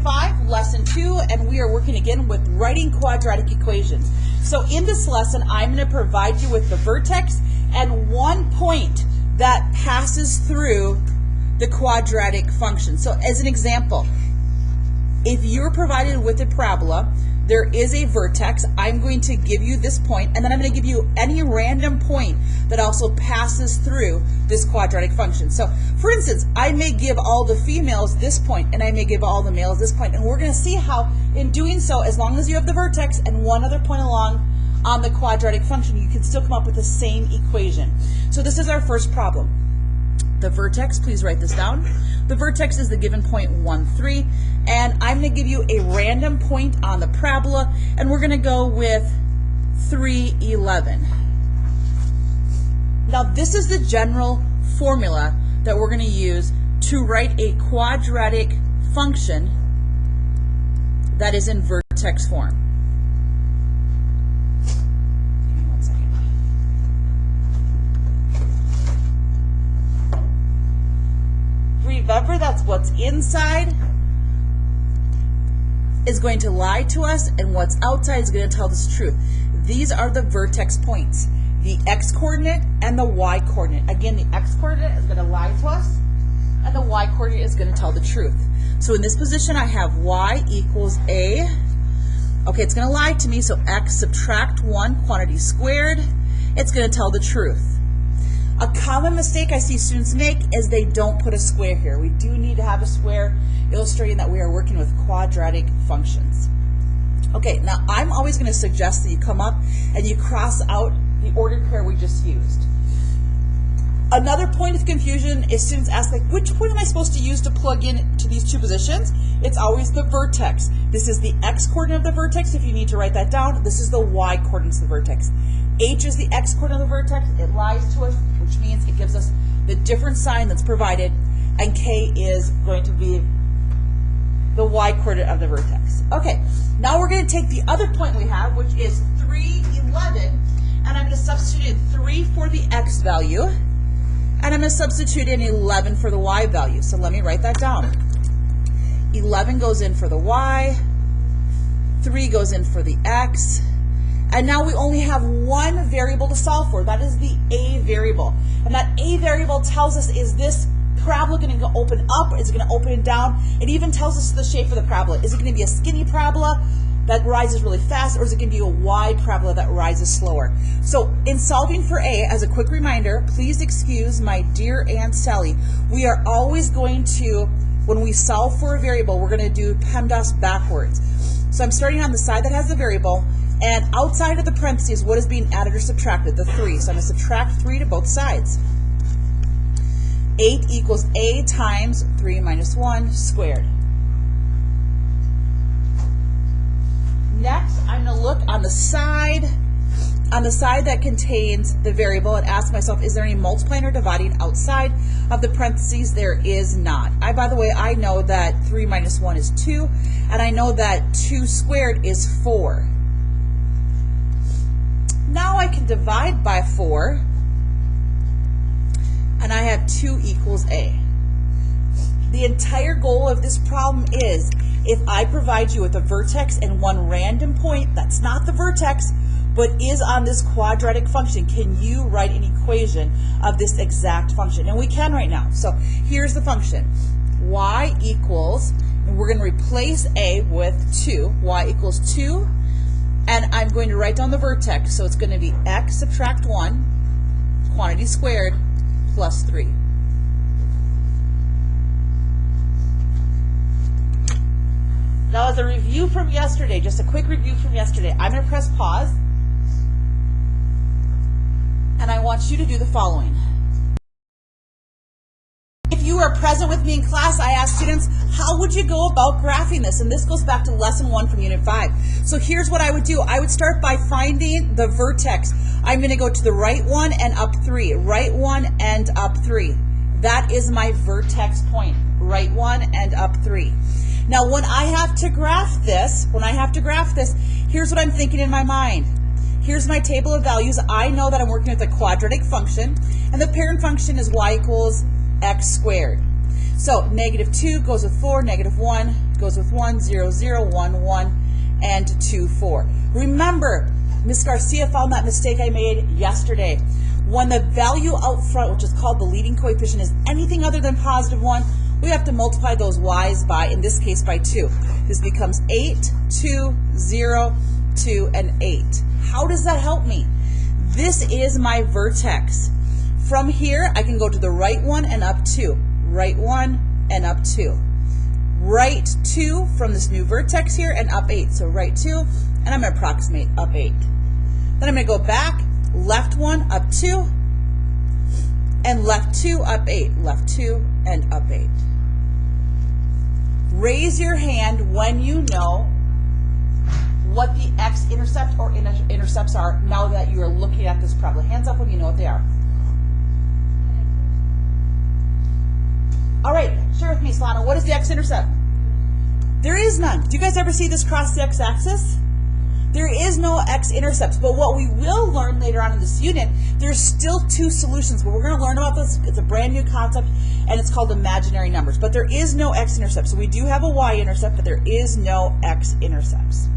5, lesson 2, and we are working again with writing quadratic equations. So in this lesson, I'm going to provide you with the vertex and one point that passes through the quadratic function. So as an example, if you're provided with a parabola, there is a vertex. I'm going to give you this point, and then I'm going to give you any random point that also passes through this quadratic function. So, for instance, I may give all the females this point, and I may give all the males this point, and we're going to see how, in doing so, as long as you have the vertex and one other point along on the quadratic function, you can still come up with the same equation. So this is our first problem. The vertex, please write this down. The vertex is the given point 1, 3, and I'm going to give you a random point on the parabola, and we're going to go with 3, 11. Now this is the general formula that we're going to use to write a quadratic function that is in vertex form. Remember, that's what's inside is going to lie to us, and what's outside is going to tell us the truth. These are the vertex points, the x-coordinate and the y-coordinate. Again, the x-coordinate is going to lie to us, and the y-coordinate is going to tell the truth. So in this position, I have y equals a. Okay, it's going to lie to me, so x subtract 1, quantity squared. It's going to tell the truth. A common mistake I see students make is they don't put a square here. We do need to have a square, illustrating that we are working with quadratic functions. Okay, now I'm always going to suggest that you come up and you cross out the ordered pair we just used. Another point of confusion is students ask, like, which point am I supposed to use to plug in to these two positions? It's always the vertex. This is the x-coordinate of the vertex, if you need to write that down. This is the y-coordinate of the vertex. H is the x-coordinate of the vertex. It lies to us, which means it gives us the different sign that's provided, and k is going to be the y-coordinate of the vertex. Okay, now we're going to take the other point we have, which is 3, 11, and I'm going to substitute in 3 for the x value, and I'm going to substitute in 11 for the y value. So let me write that down. 11 goes in for the y, 3 goes in for the x, and now we only have one variable to solve for. That is the a variable. And that a variable tells us, is this parabola going to open up, or is it going to open down? It even tells us the shape of the parabola. Is it going to be a skinny parabola that rises really fast, or is it going to be a wide parabola that rises slower? So in solving for a, as a quick reminder, please excuse my dear Aunt Sally, we are always going to, when we solve for a variable, we're going to do PEMDAS backwards. So I'm starting on the side that has the variable, and outside of the parentheses, what is being added or subtracted? The 3. So I'm going to subtract 3 to both sides. 8 equals a times 3 minus 1 squared. Next, I'm going to look on the side that contains the variable and ask myself, is there any multiplying or dividing outside of the parentheses? There is not. By the way, I know that 3 minus 1 is 2, and I know that 2 squared is 4. Now I can divide by 4, and I have 2 equals a. The entire goal of this problem is, if I provide you with a vertex and one random point that's not the vertex, but is on this quadratic function, can you write an equation of this exact function? And we can right now. So here's the function. Y equals, and we're going to replace a with 2. Y equals 2. And I'm going to write down the vertex, so it's going to be x subtract 1, quantity squared, plus 3. Now, as a review from yesterday, just a quick review from yesterday, I'm going to press pause, and I want you to do the following. If you are present with me in class, I ask students, how would you go about graphing this? And this goes back to lesson 1 from unit 5. So here's what I would do. I would start by finding the vertex. I'm going to go to the right one and up 3, right one and up 3. That is my vertex point, right one and up 3. Now when I have to graph this, here's what I'm thinking in my mind. Here's my table of values. I know that I'm working with a quadratic function, and the parent function is y equals x squared. So negative 2 goes with 4, negative 1 goes with 1, 0, 0, 1, 1, and 2, 4. Remember, Ms. Garcia found that mistake I made yesterday. When the value out front, which is called the leading coefficient, is anything other than positive 1, we have to multiply those y's by, in this case, by 2. This becomes 8, 2, 0, 2, and 8. How does that help me? This is my vertex. From here, I can go to the right 1 and up 2. Right 1 and up 2. Right 2 from this new vertex here and up 8. So right 2, and I'm going to approximate up 8. Then I'm going to go back, left 1, up 2, and left 2, up 8. Left 2, and up 8. Raise your hand when you know what the x-intercept or intercepts are now that you are looking at this problem. Hands up when you know what they are. All right, share with me, Solano. What is the x-intercept? There is none. Do you guys ever see this cross the x-axis? There is no x-intercepts, but what we will learn later on in this unit, there's still 2 solutions, but we're going to learn about this. It's a brand new concept, and it's called imaginary numbers, but there is no x-intercept. So we do have a y-intercept, but there is no x-intercepts.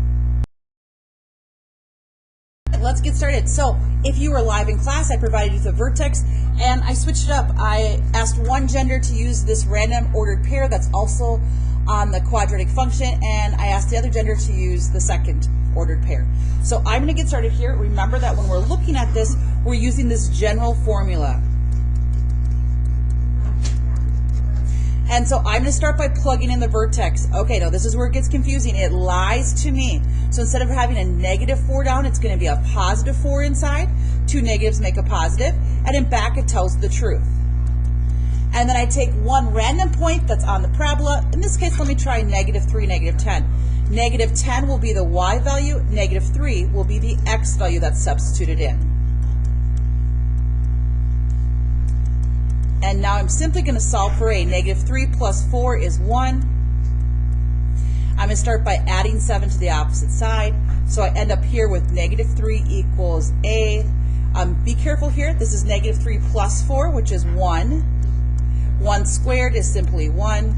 Let's get started. So if you were live in class, I provided you with a vertex, and I switched it up. I asked one gender to use this random ordered pair that's also on the quadratic function, and I asked the other gender to use the second ordered pair. So I'm going to get started here. Remember that when we're looking at this, we're using this general formula. And so I'm going to start by plugging in the vertex. Okay, now this is where it gets confusing. It lies to me. So instead of having a negative 4 down, it's going to be a positive 4 inside. 2 negatives make a positive. And in back, it tells the truth. And then I take one random point that's on the parabola. In this case, let me try negative 3, negative 10. Negative 10 will be the y value. Negative 3 will be the x value that's substituted in. And now I'm simply going to solve for a. Negative 3 plus 4 is 1. I'm going to start by adding 7 to the opposite side. So I end up here with negative 3 equals a. Be careful here. This is negative 3 plus 4, which is 1. 1 squared is simply 1.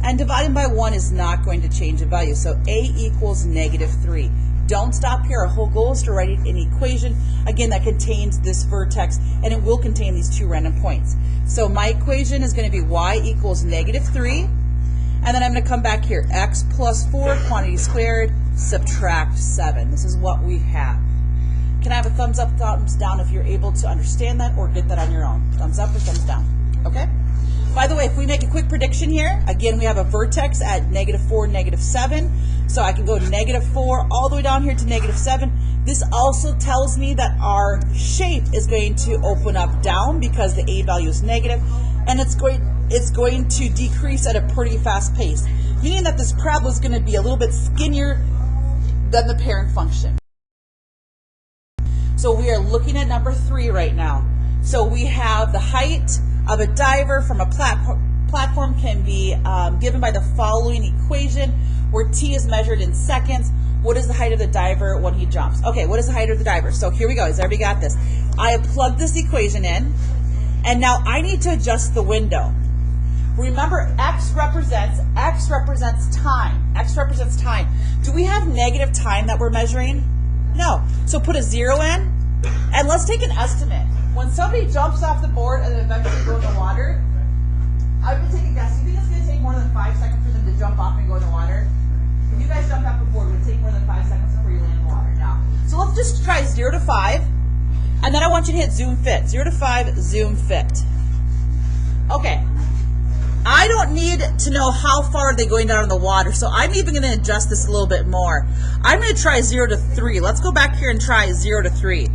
And dividing by 1 is not going to change the value. So a equals negative 3. Don't stop here. Our whole goal is to write an equation, again, that contains this vertex, and it will contain these 2 random points. So my equation is going to be y equals negative 3, and then I'm going to come back here. X plus 4, quantity squared, subtract 7. This is what we have. Can I have a thumbs up, thumbs down if you're able to understand that or get that on your own? Thumbs up or thumbs down? Okay? By the way, if we make a quick prediction here, again, we have a vertex at negative 4, negative 7. So I can go negative 4 all the way down here to negative 7. This also tells me that our shape is going to open up down because the a value is negative, and it's going to decrease at a pretty fast pace, meaning that this parabola is going to be a little bit skinnier than the parent function. So we are looking at number 3 right now. So we have the height of a diver from a platform can be given by the following equation, where t is measured in seconds. What is the height of the diver when he jumps? Okay, what is the height of the diver? So here we go. Has everybody got this? I have plugged this equation in, and now I need to adjust the window. Remember, x represents time. X represents time. Do we have negative time that we're measuring? No. So put a 0 in, and let's take an estimate. When somebody jumps off the board and then eventually go in the water, I'm going to take a guess. Do you think it's going to take more than 5 seconds for them to jump off and go in the water? If you guys jumped off the board, would it take more than 5 seconds before you land in the water? No. So let's just try 0 to 5, and then I want you to hit zoom fit. 0 to 5, zoom fit. Okay. I don't need to know how far they're going down in the water, so I'm even going to adjust this a little bit more. I'm going to try 0 to 3. Let's go back here and try 0 to 3.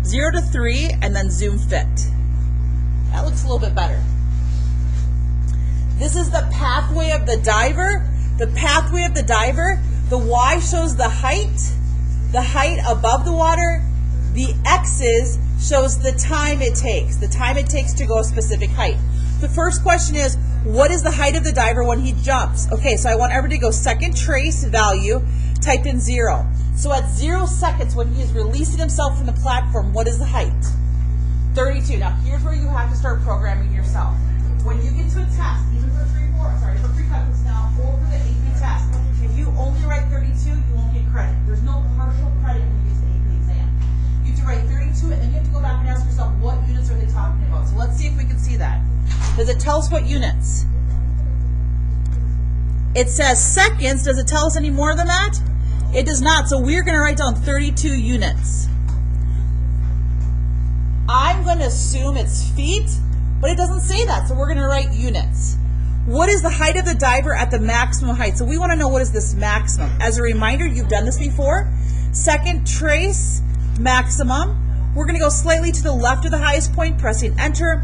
0 to 3, and then zoom fit. That looks a little bit better. This is the pathway of the diver. The pathway of the diver, the y shows the height above the water. The x's shows the time it takes to go a specific height. The first question is, what is the height of the diver when he jumps? Okay, so I want everybody to go second trace value, type in 0. So at 0 seconds, when he is releasing himself from the platform, what is the height? 32. Now here's where you have to start programming yourself. When you get to a test, even for 3, 4, sorry, for 3 seconds now, or for the 8 tell us what units. It says seconds. Does it tell us any more than that? It does not. So we're going to write down 32 units. I'm going to assume it's feet, but it doesn't say that. So we're going to write units. What is the height of the diver at the maximum height? So we want to know, what is this maximum? As a reminder, you've done this before. Second trace maximum. We're going to go slightly to the left of the highest point, pressing enter.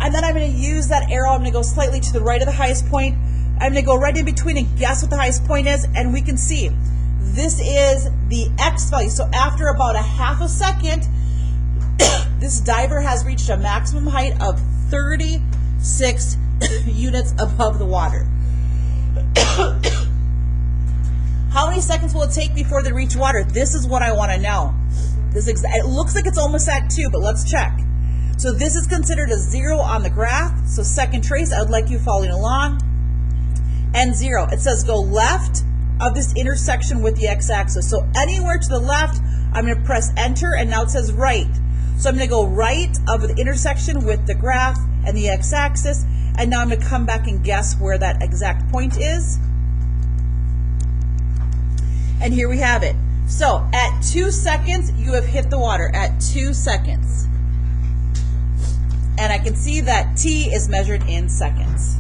And then I'm going to use that arrow. I'm going to go slightly to the right of the highest point. I'm going to go right in between and guess what the highest point is. And we can see this is the X value. So after about a half a second, this diver has reached a maximum height of 36 units above the water. How many seconds will it take before they reach water? This is what I want to know. It looks like it's almost at 2, but let's check. So this is considered a 0 on the graph. So second trace, I would like you following along. And 0. It says go left of this intersection with the x-axis. So anywhere to the left, I'm going to press enter, and now it says right. So I'm going to go right of the intersection with the graph and the x-axis, and now I'm going to come back and guess where that exact point is. And here we have it. So at 2 seconds, you have hit the water at 2 seconds. And I can see that T is measured in seconds.